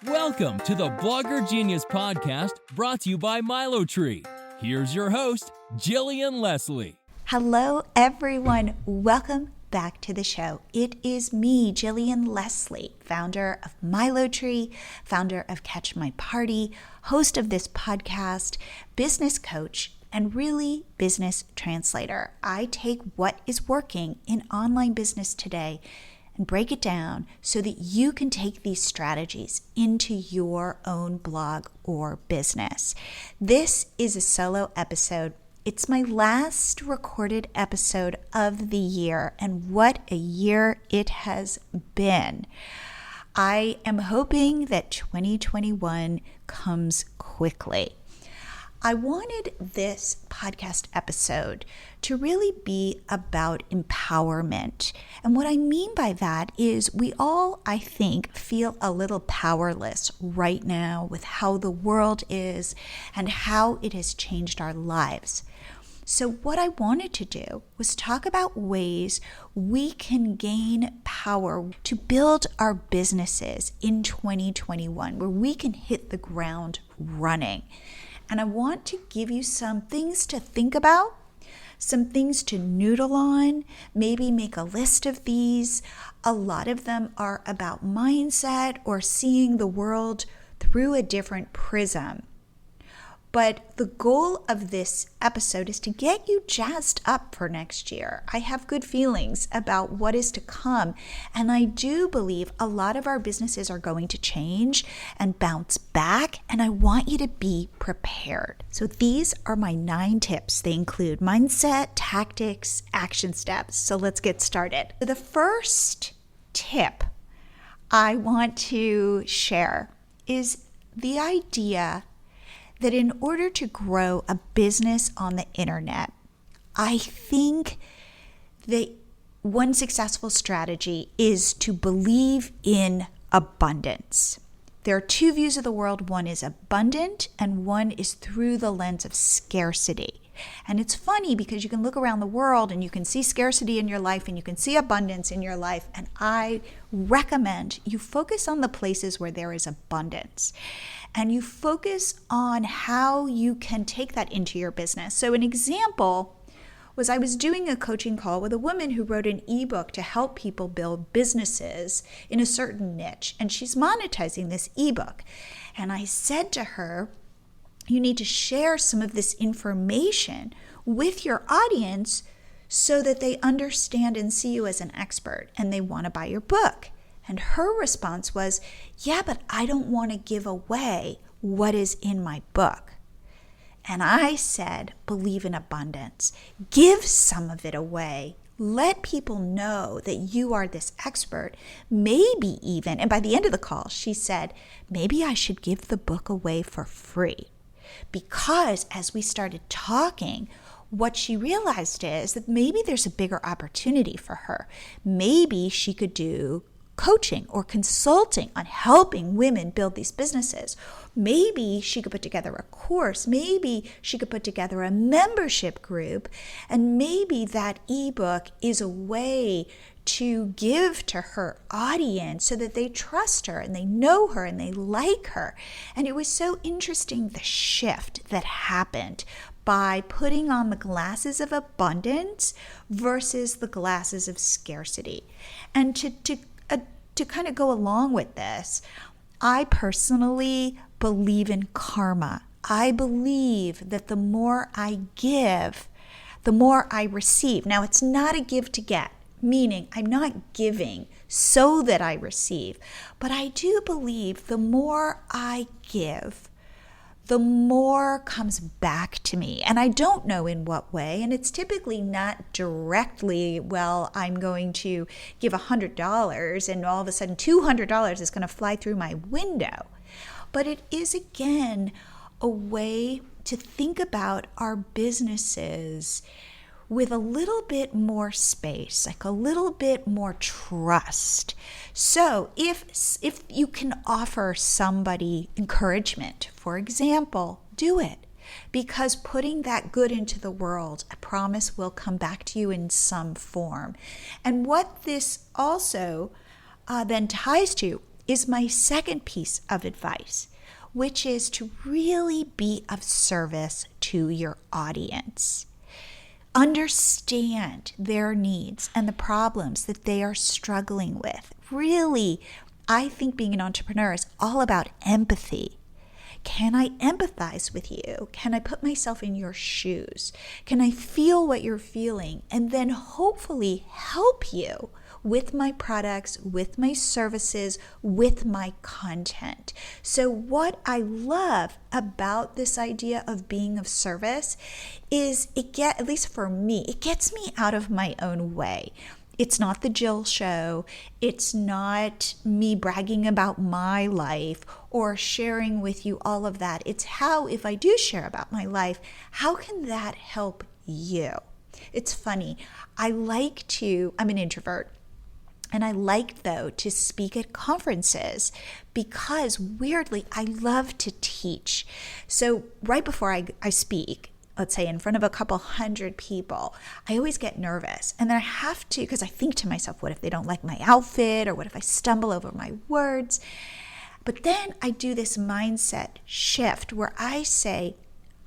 Welcome to the Blogger Genius Podcast, brought to you by MiloTree. Here's your host, Jillian Leslie. Hello, everyone. Welcome back to the show. It is me, Jillian Leslie, founder of MiloTree, founder of Catch My Party, host of this podcast, business coach, and really business translator. I take what is working in online business today and break it down so that you can take these strategies into your own blog or business. This is a solo episode. It's my last recorded episode of the year, and what a year it has been. I am hoping that 2021 comes quickly. I wanted this podcast episode to really be about empowerment. And what I mean by that is we all, I think, feel a little powerless right now with how the world is and how it has changed our lives. So what I wanted to do was talk about ways we can gain power to build our businesses in 2021, where we can hit the ground running. And I want to give you some things to think about, some things to noodle on, maybe make a list of these. A lot of them are about mindset or seeing the world through a different prism. But the goal of this episode is to get you jazzed up for next year. I have good feelings about what is to come, and I do believe a lot of our businesses are going to change and bounce back, and I want you to be prepared. So these are my 9 tips. They include mindset, tactics, action steps. So let's get started. The first tip I want to share is the idea that in order to grow a business on the internet, I think that one successful strategy is to believe in abundance. There are 2 views of the world. One is abundant and one is through the lens of scarcity. And it's funny because you can look around the world and you can see scarcity in your life and you can see abundance in your life. And I recommend you focus on the places where there is abundance. And you focus on how you can take that into your business. So an example was I was doing a coaching call with a woman who wrote an ebook to help people build businesses in a certain niche. And she's monetizing this ebook. And I said to her, you need to share some of this information with your audience so that they understand and see you as an expert and they want to buy your book. And her response was, yeah, but I don't want to give away what is in my book. And I said, believe in abundance. Give some of it away. Let people know that you are this expert. Maybe even, and by the end of the call, she said, maybe I should give the book away for free. Because as we started talking, what she realized is that maybe there's a bigger opportunity for her. Maybe she could do coaching or consulting on helping women build these businesses. Maybe she could put together a course. Maybe she could put together a membership group. And maybe that ebook is a way to give to her audience so that they trust her and they know her and they like her. And it was so interesting, the shift that happened by putting on the glasses of abundance versus the glasses of scarcity. And to kind of go along with this, I personally believe in karma. I believe that the more I give, the more I receive. Now, it's not a give to get, meaning I'm not giving so that I receive, but I do believe the more I give, the more comes back to me. And I don't know in what way. And it's typically not directly, well, I'm going to give $100 and all of a sudden $200 is going to fly through my window. But it is, again, a way to think about our businesses with a little bit more space, like a little bit more trust. So if you can offer somebody encouragement, for example, do it. Because putting that good into the world, I promise, will come back to you in some form. And what this also then ties to is my second piece of advice, which is to really be of service to your audience. Understand their needs and the problems that they are struggling with. Really, I think being an entrepreneur is all about empathy. Can I empathize with you? Can I put myself in your shoes? Can I feel what you're feeling? And then hopefully help you with my products, with my services, with my content. So what I love about this idea of being of service is at least for me, it gets me out of my own way. It's not the Jill show. It's not me bragging about my life or sharing with you all of that. It's how, if I do share about my life, how can that help you? It's funny. I'm an introvert. And I like, though, to speak at conferences because, weirdly, I love to teach. So right before I speak, let's say in front of a couple hundred people, I always get nervous. And then I have to, because I think to myself, what if they don't like my outfit? Or what if I stumble over my words? But then I do this mindset shift where I say,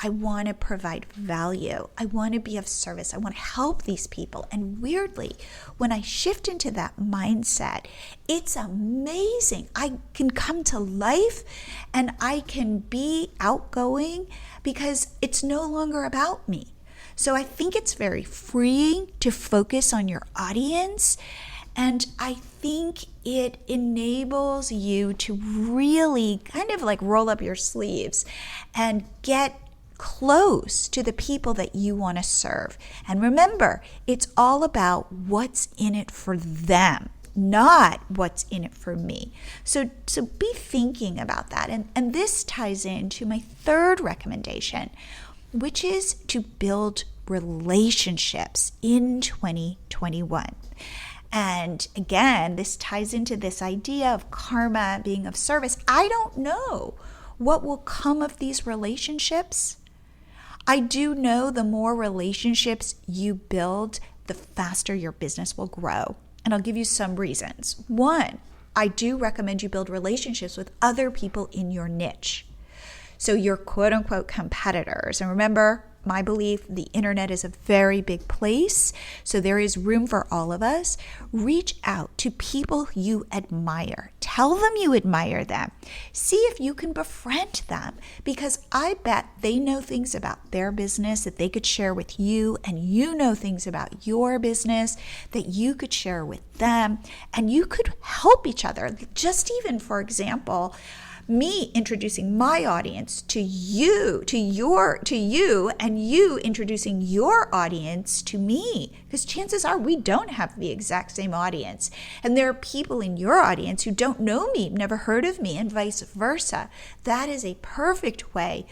I want to provide value. I want to be of service. I want to help these people. And weirdly, when I shift into that mindset, it's amazing. I can come to life and I can be outgoing because it's no longer about me. So I think it's very freeing to focus on your audience. And I think it enables you to really kind of like roll up your sleeves and get close to the people that you want to serve. And remember, it's all about what's in it for them, not what's in it for me. So be thinking about that. And this ties into my third recommendation, which is to build relationships in 2021. And again, this ties into this idea of karma, being of service. I don't know what will come of these relationships. I do know the more relationships you build, the faster your business will grow. And I'll give you some reasons. One, I do recommend you build relationships with other people in your niche. So your quote unquote competitors. And remember, my belief, the internet is a very big place, so there is room for all of us. Reach out to people you admire. Tell them you admire them. See if you can befriend them, because I bet they know things about their business that they could share with you, and you know things about your business that you could share with them, and you could help each other. Just even, for example, me introducing my audience to you, and you introducing your audience to me. Because chances are we don't have the exact same audience. And there are people in your audience who don't know me, never heard of me, and vice versa. That is a perfect way,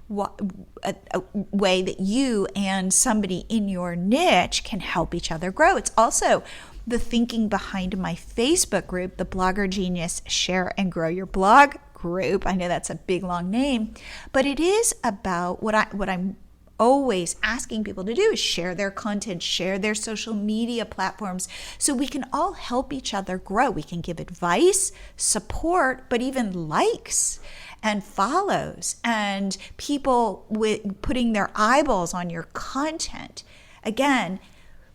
a way that you and somebody in your niche can help each other grow. It's also the thinking behind my Facebook group, the Blogger Genius Share and Grow Your Blog group. I know that's a big long name, but it is about what I'm always asking people to do is share their content, share their social media platforms, so we can all help each other grow. We can give advice, support, but even likes and follows and people with putting their eyeballs on your content. Again,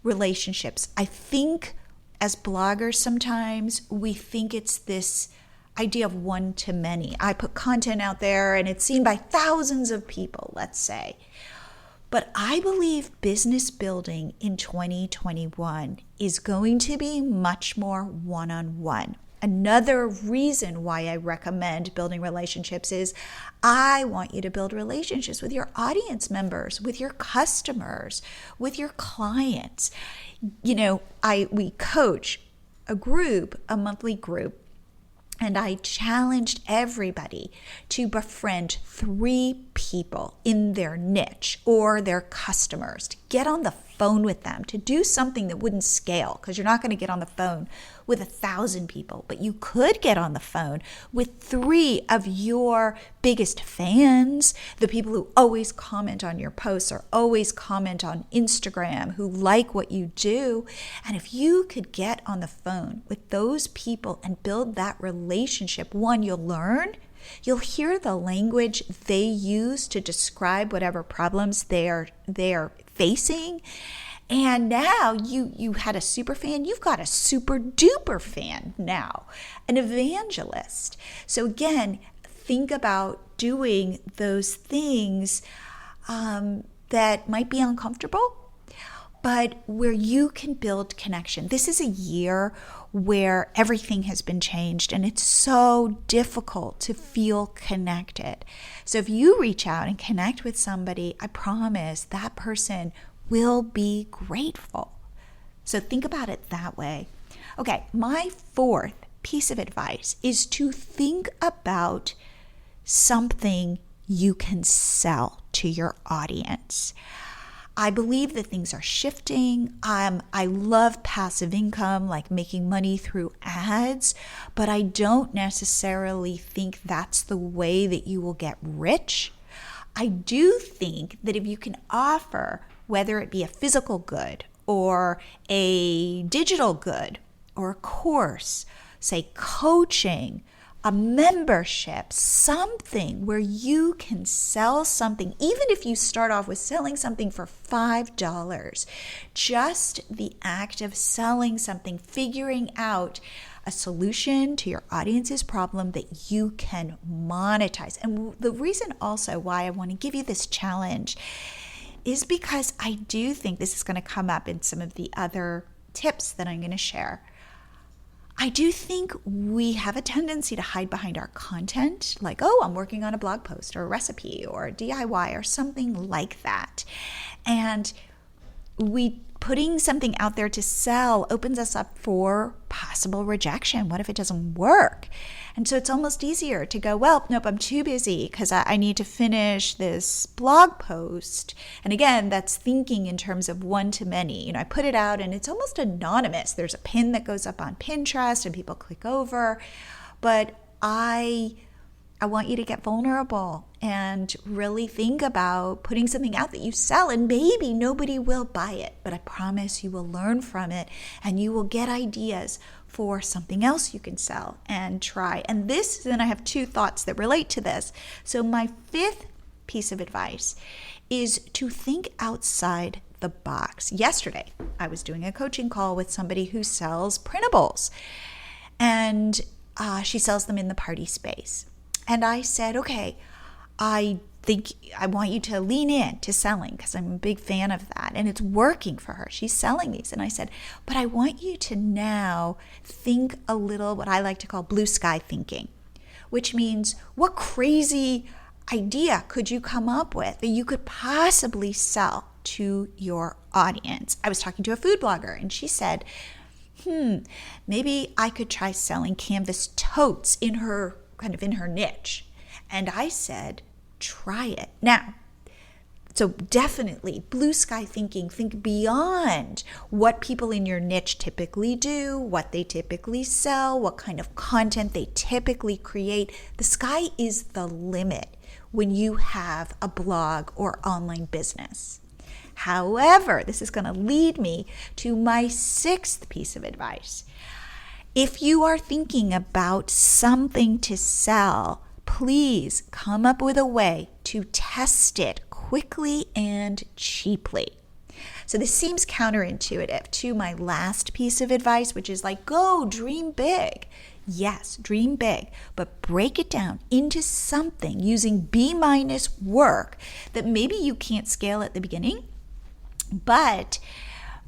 relationships. I think as bloggers sometimes we think it's this idea of one to many. I put content out there and it's seen by thousands of people, let's say. But I believe business building in 2021 is going to be much more one-on-one. Another reason why I recommend building relationships is I want you to build relationships with your audience members, with your customers, with your clients. You know, we coach a group, a monthly group, and I challenged everybody to befriend 3 people in their niche or their customers, to get on the phone with them, to do something that wouldn't scale, because you're not going to get on the phone with 1,000 people, but you could get on the phone with 3 of your biggest fans, the people who always comment on your posts or always comment on Instagram, who like what you do. And if you could get on the phone with those people and build that relationship, one, you'll learn. You'll hear the language they use to describe whatever problems they are facing. And now you had a super fan, you've got a super duper fan now, an evangelist. So again, think about doing those things that might be uncomfortable, but where you can build connection. This is a year where everything has been changed and it's so difficult to feel connected. So if you reach out and connect with somebody, I promise that person will be grateful. So think about it that way. Okay, my 4th piece of advice is to think about something you can sell to your audience. I believe that things are shifting. I love passive income, like making money through ads, but I don't necessarily think that's the way that you will get rich. I do think that if you can offer, whether it be a physical good or a digital good or a course, say coaching, a membership, something where you can sell something, even if you start off with selling something for $5, just the act of selling something, figuring out a solution to your audience's problem that you can monetize. And the reason also why I want to give you this challenge is because I do think this is going to come up in some of the other tips that I'm going to share. I do think we have a tendency to hide behind our content, like, oh, I'm working on a blog post or a recipe or a DIY or something like that. And putting something out there to sell opens us up for possible rejection. What if it doesn't work? And so it's almost easier to go, well, nope, I'm too busy because I need to finish this blog post. And again, that's thinking in terms of one-to-many. I put it out and it's almost anonymous. There's a pin that goes up on Pinterest and people click over. But I want you to get vulnerable and really think about putting something out that you sell, and maybe nobody will buy it, but I promise you will learn from it and you will get ideas for something else you can sell and try. And then I have 2 thoughts that relate to this. So my 5th piece of advice is to think outside the box. Yesterday, I was doing a coaching call with somebody who sells printables, and she sells them in the party space. And I said, okay, I think I want you to lean in to selling because I'm a big fan of that. And it's working for her. She's selling these. And I said, but I want you to now think a little what I like to call blue sky thinking, which means what crazy idea could you come up with that you could possibly sell to your audience? I was talking to a food blogger and she said, maybe I could try selling canvas totes in her niche. And I said, try it. Now, so definitely blue sky thinking, think beyond what people in your niche typically do, what they typically sell, what kind of content they typically create. The sky is the limit when you have a blog or online business. However, this is going to lead me to my 6th piece of advice. If you are thinking about something to sell, please come up with a way to test it quickly and cheaply. So this seems counterintuitive to my last piece of advice, which is like, go dream big. Yes, dream big, but break it down into something using B- work that maybe you can't scale at the beginning, but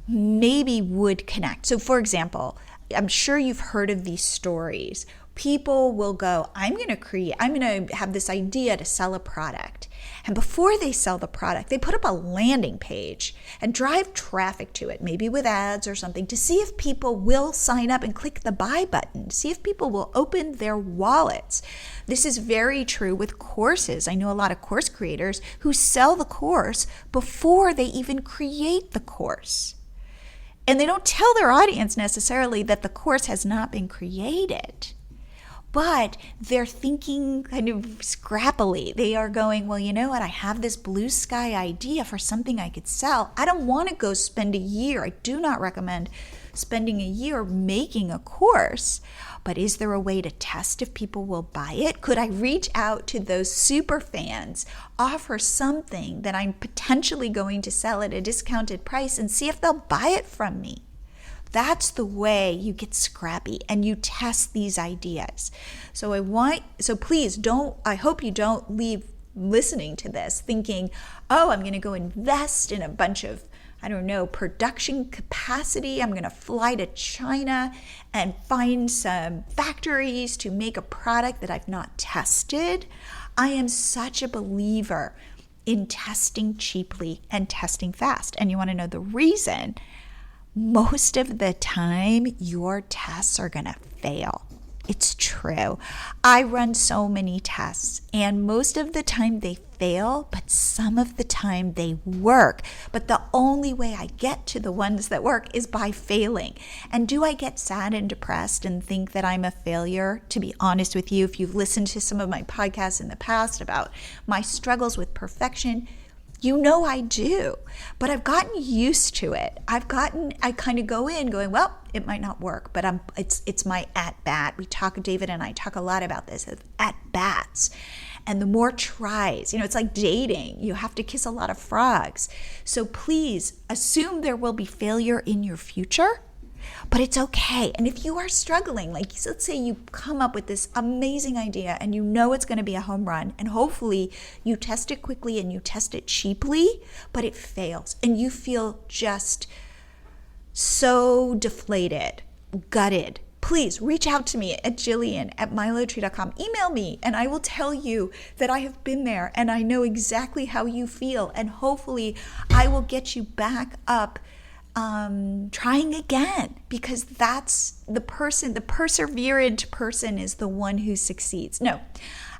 maybe would connect. So for example, I'm sure you've heard of these stories. People will go, I'm going to have this idea to sell a product. And before they sell the product, they put up a landing page and drive traffic to it, maybe with ads or something, to see if people will sign up and click the buy button, see if people will open their wallets. This is very true with courses. I know a lot of course creators who sell the course before they even create the course. And they don't tell their audience necessarily that the course has not been created. But they're thinking kind of scrappily. They are going, well, you know what? I have this blue sky idea for something I could sell. I don't want to go spend a year. I do not recommend spending a year making a course. But is there a way to test if people will buy it? Could I reach out to those super fans, offer something that I'm potentially going to sell at a discounted price and see if they'll buy it from me? That's the way you get scrappy and you test these ideas. So please I hope you don't leave listening to this thinking, oh, I'm going to go invest in a bunch of, production capacity. I'm going to fly to China and find some factories to make a product that I've not tested. I am such a believer in testing cheaply and testing fast. And you want to know the reason? Most of the time, your tests are going to fail. It's true. I run so many tests, and most of the time they fail, but some of the time they work. But the only way I get to the ones that work is by failing. And do I get sad and depressed and think that I'm a failure? To be honest with you, if you've listened to some of my podcasts in the past about my struggles with perfection, you know I do, but I've gotten used to it. I kind of go in going, well, it might not work, but it's my at-bat. David and I talk a lot about this, at-bats. And the more tries, it's like dating. You have to kiss a lot of frogs. So please assume there will be failure in your future, but it's okay. And if you are struggling, like let's say you come up with this amazing idea and you know it's going to be a home run, and hopefully you test it quickly and you test it cheaply, but it fails and you feel just so deflated, gutted, please reach out to me at Jillian@MiloTree.com. Email me and I will tell you that I have been there and I know exactly how you feel, and hopefully I will get you back up trying again, because that's the perseverant person is the one who succeeds. No,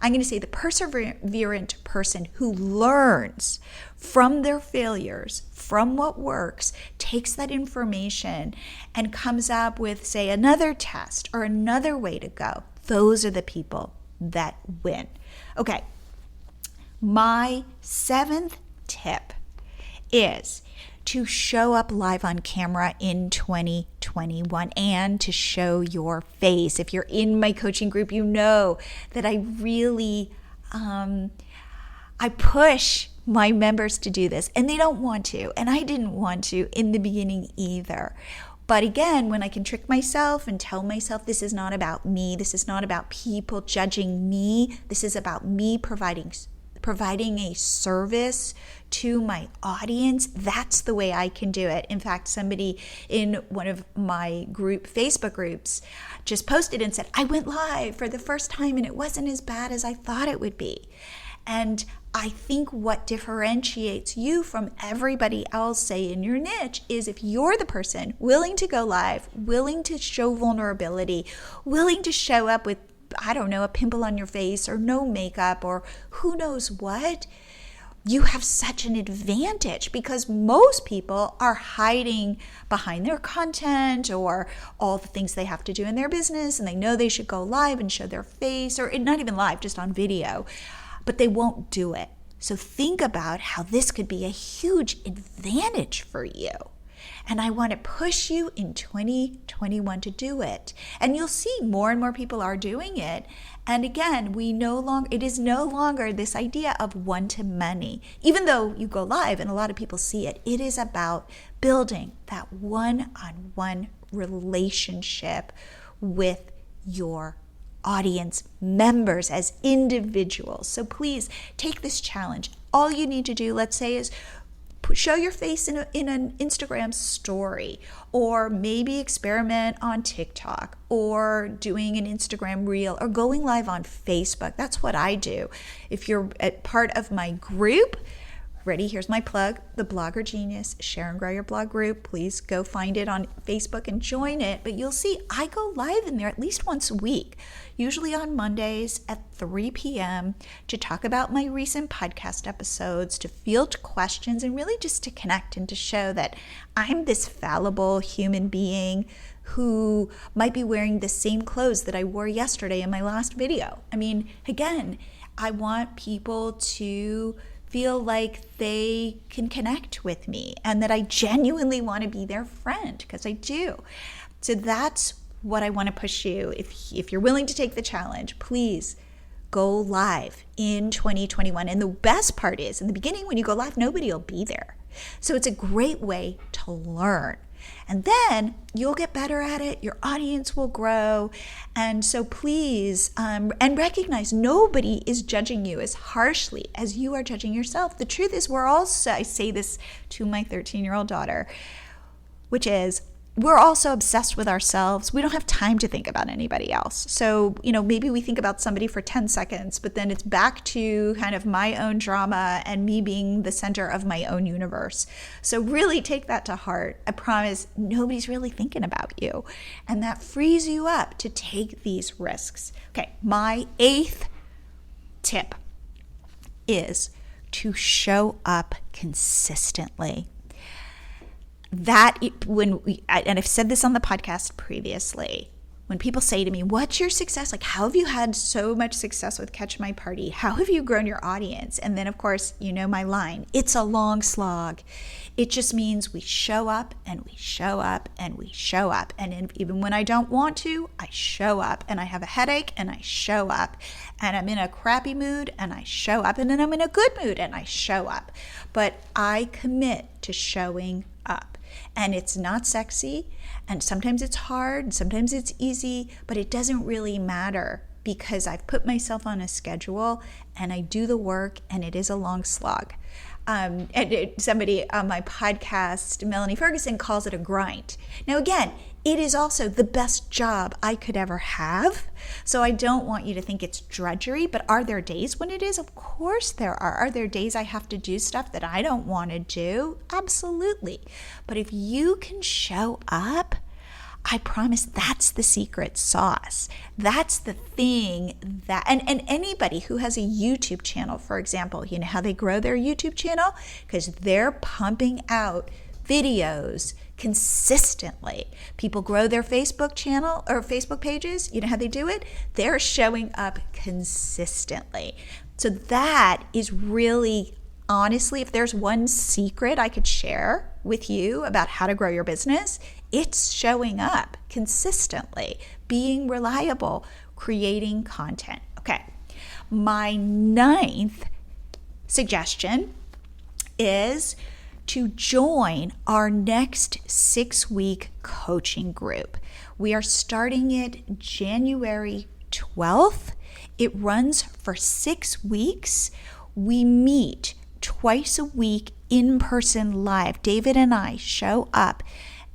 I'm going to say the perseverant person who learns from their failures, from what works, takes that information and comes up with, say, another test or another way to go. Those are the people that win. Okay, my 7th tip is to show up live on camera in 2021 and to show your face. If you're in my coaching group, you know that I really, I push my members to do this, and they don't want to, and I didn't want to in the beginning either. But again, when I can trick myself and tell myself this is not about me, this is not about people judging me, this is about me providing a service to my audience, that's the way I can do it. In fact, somebody in one of my Facebook groups just posted and said, I went live for the first time and it wasn't as bad as I thought it would be. And I think what differentiates you from everybody else, say in your niche, is if you're the person willing to go live, willing to show vulnerability, willing to show up with, a pimple on your face or no makeup or who knows what, you have such an advantage, because most people are hiding behind their content or all the things they have to do in their business, and they know they should go live and show their face, or not even live, just on video, but they won't do it. So think about how this could be a huge advantage for you. And I want to push you in 2021 to do it. And you'll see more and more people are doing it. And again, it is no longer this idea of one-to-many. Even though you go live and a lot of people see it, it is about building that one-on-one relationship with your audience members as individuals. So please take this challenge. All you need to do, let's say, is show your face in an Instagram story, or maybe experiment on TikTok, or doing an Instagram reel, or going live on Facebook. That's what I do. If you're a part of my group, ready, here's my plug, the Blogger Genius Share and Grow Your Blog group. Please go find it on Facebook and join it. But you'll see I go live in there at least once a week, usually on Mondays at 3 p.m. to talk about my recent podcast episodes, to field questions, and really just to connect and to show that I'm this fallible human being who might be wearing the same clothes that I wore yesterday in my last video. I mean, again, I want people to feel like they can connect with me and that I genuinely want to be their friend, because I do. So that's what I want to push you. If you're willing to take the challenge, please go live in 2021. And the best part is, in the beginning when you go live, nobody will be there. So it's a great way to learn. And then you'll get better at it, your audience will grow. And so please, and recognize nobody is judging you as harshly as you are judging yourself. The truth is, I say this to my 13-year-old daughter, which is, we're also obsessed with ourselves. We don't have time to think about anybody else. So, maybe we think about somebody for 10 seconds, but then it's back to kind of my own drama and me being the center of my own universe. So really take that to heart. I promise nobody's really thinking about you. And that frees you up to take these risks. Okay, my 8th tip is to show up consistently. And I've said this on the podcast previously, when people say to me, what's your success? Like, how have you had so much success with Catch My Party? How have you grown your audience? And then, of course, my line, it's a long slog. It just means we show up and we show up and we show up. And even when I don't want to, I show up, and I have a headache and I show up, and I'm in a crappy mood and I show up, and then I'm in a good mood and I show up. But I commit to showing up. And it's not sexy, and sometimes it's hard, and sometimes it's easy, but it doesn't really matter, because I've put myself on a schedule and I do the work, and it is a long slog. Somebody on my podcast, Melanie Ferguson, calls it a grind. Now, again, it is also the best job I could ever have. So I don't want you to think it's drudgery, but are there days when it is? Of course there are. Are there days I have to do stuff that I don't want to do? Absolutely. But if you can show up, I promise that's the secret sauce. That's the thing that, and anybody who has a YouTube channel, for example, you know how they grow their YouTube channel? Because they're pumping out videos consistently. People grow their Facebook channel or Facebook pages. You know how they do it? They're showing up consistently. So that is really, honestly, if there's one secret I could share with you about how to grow your business, it's showing up consistently, being reliable, creating content. Okay, my 9th suggestion is to join our next 6-week coaching group. We are starting it January 12th. It runs for 6 weeks. We meet twice a week in person live. David and I show up,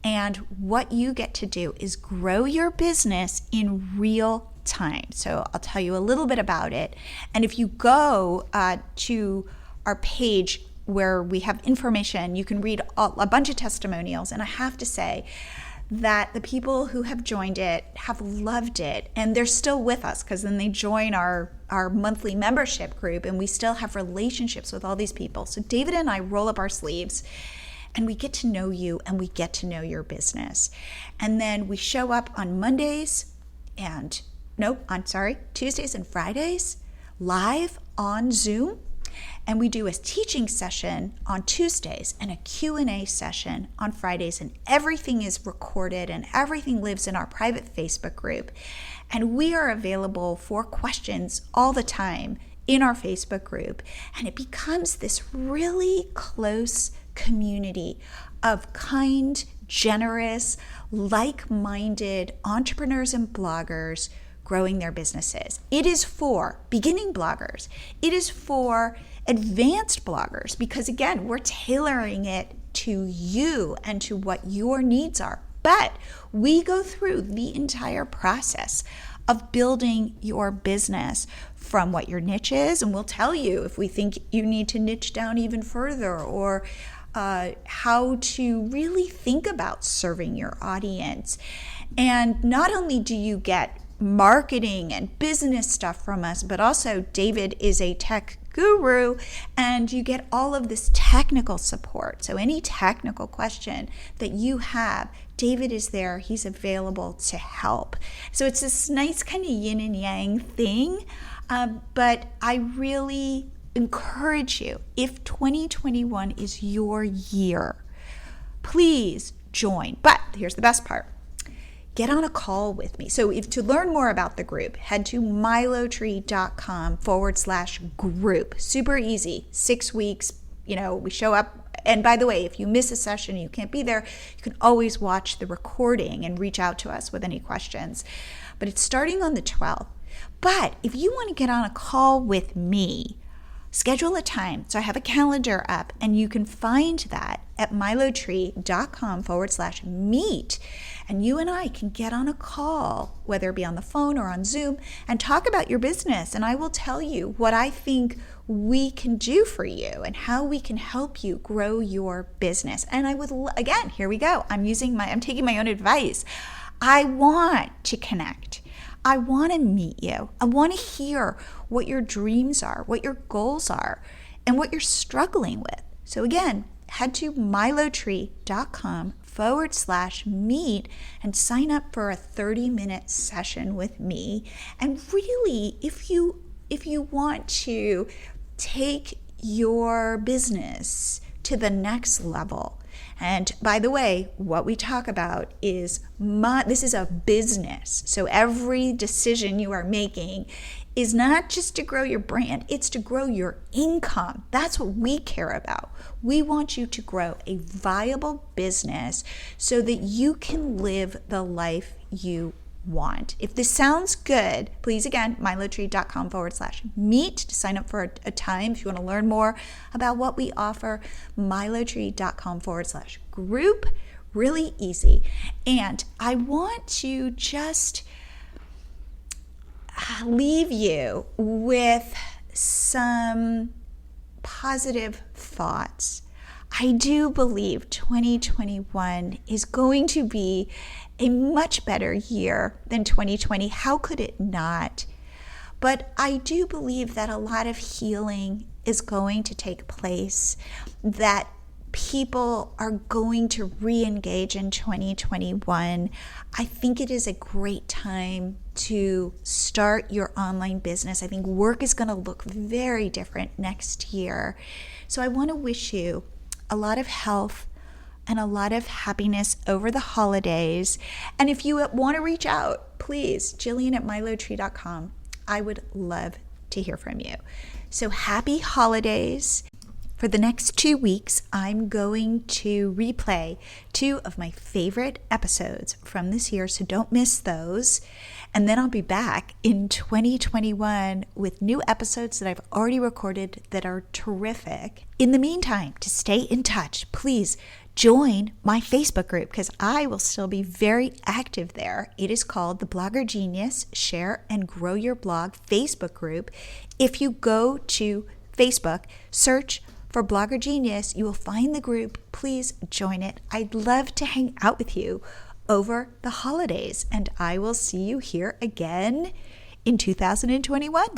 and what you get to do is grow your business in real time. So I'll tell you a little bit about it. And if you go to our page where we have information, you can read a bunch of testimonials. And I have to say that the people who have joined it have loved it, and they're still with us, because then they join our monthly membership group, and we still have relationships with all these people. So David and I roll up our sleeves, and we get to know you, and we get to know your business. And then we show up on Tuesdays and Fridays live on Zoom. And we do a teaching session on Tuesdays and a Q&A session on Fridays, and everything is recorded and everything lives in our private Facebook group. And we are available for questions all the time in our Facebook group. And it becomes this really close community of kind, generous, like-minded entrepreneurs and bloggers growing their businesses. It is for beginning bloggers. It is for advanced bloggers because, again, we're tailoring it to you and to what your needs are. But we go through the entire process of building your business from what your niche is, and we'll tell you if we think you need to niche down even further, or how to really think about serving your audience. And not only do you get marketing and business stuff from us, but also David is a tech guru and you get all of this technical support. So any technical question that you have, David is there. He's available to help. So it's this nice kind of yin and yang thing. But I really encourage you, if 2021 is your year, please join. But here's the best part. Get on a call with me. So to learn more about the group, head to MiloTree.com/group. Super easy. 6 weeks, we show up. And by the way, if you miss a session and you can't be there, you can always watch the recording and reach out to us with any questions. But it's starting on the 12th. But if you want to get on a call with me, schedule a time. So I have a calendar up and you can find that at MiloTree.com/meet. And you and I can get on a call, whether it be on the phone or on Zoom, and talk about your business. And I will tell you what I think we can do for you and how we can help you grow your business. And I would, again, here we go. I'm taking my own advice. I want to connect. I want to meet you. I want to hear what your dreams are, what your goals are, and what you're struggling with. So again, head to MiloTree.com/meet and sign up for a 30-minute session with me. And really, if you want to take your business to the next level, and by the way, what we talk about is this is a business. So every decision you are making is not just to grow your brand, it's to grow your income. That's what we care about. We want you to grow a viable business so that you can live the life you want. If this sounds good, please, again, MiloTree.com/meet to sign up for a time. If you want to learn more about what we offer, MiloTree.com/group. Really easy. And I want to just leave you with some positive thoughts. I do believe 2021 is going to be a much better year than 2020. How could it not? But I do believe that a lot of healing is going to take place, that people are going to re-engage in 2021. I think it is a great time to start your online business. I think work is going to look very different next year. So I want to wish you a lot of health and a lot of happiness over the holidays. And if you want to reach out, please, Jillian@MiloTree.com. I would love to hear from you. So happy holidays. For the next 2 weeks, I'm going to replay 2 of my favorite episodes from this year, so don't miss those. And then I'll be back in 2021 with new episodes that I've already recorded that are terrific. In the meantime, to stay in touch, please join my Facebook group because I will still be very active there. It is called the Blogger Genius Share and Grow Your Blog Facebook group. If you go to Facebook, search for Blogger Genius, you will find the group. Please join it. I'd love to hang out with you over the holidays, and I will see you here again in 2021.